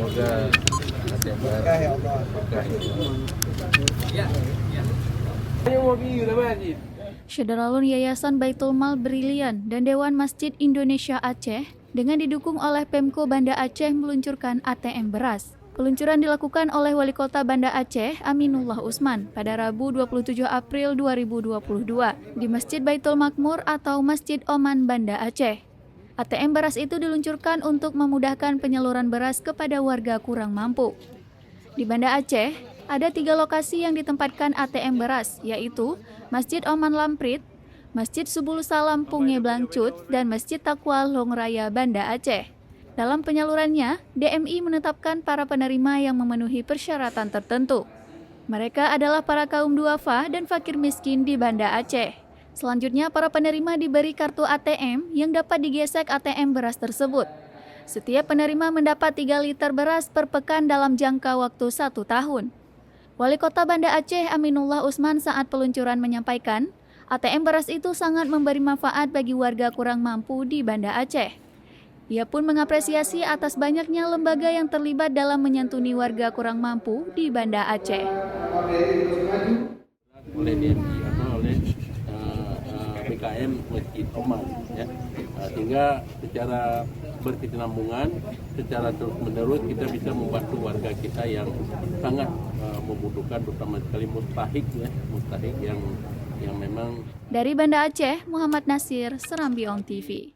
Semoga ATM Beras berkah ya Allah. Syederalun Yayasan Baitul Mal Brilian dan Dewan Masjid Indonesia Aceh dengan didukung oleh Pemko Banda Aceh meluncurkan ATM beras. Peluncuran dilakukan oleh Wali Kota Banda Aceh, Aminullah Usman, pada Rabu 27 April 2022 di Masjid Baitul Makmur atau Masjid Oman Banda Aceh. ATM beras itu diluncurkan untuk memudahkan penyaluran beras kepada warga kurang mampu. Di Banda Aceh, ada 3 lokasi yang ditempatkan ATM beras, yaitu Masjid Oman Lamprit, Masjid Subul Salam Punge Blangcut, dan Masjid Taqwa Long Raya Banda Aceh. Dalam penyalurannya, DMI menetapkan para penerima yang memenuhi persyaratan tertentu. Mereka adalah para kaum duafa dan fakir miskin di Banda Aceh. Selanjutnya, para penerima diberi kartu ATM yang dapat digesek ATM beras tersebut. Setiap penerima mendapat 3 liter beras per pekan dalam jangka waktu 1 tahun. Wali Kota Banda Aceh Aminullah Usman saat peluncuran menyampaikan, ATM beras itu sangat memberi manfaat bagi warga kurang mampu di Banda Aceh. Ia pun mengapresiasi atas banyaknya lembaga yang terlibat dalam menyantuni warga kurang mampu di Banda Aceh. Oleh DMI atau oleh BKM Masjid Oman, ya. Sehingga secara berkesinambungan, secara terus-menerus kita bisa membantu warga kita yang sangat membutuhkan, terutama sekali mustahik yang memang. Dari Banda Aceh, Muhammad Nasir, Serambi On TV.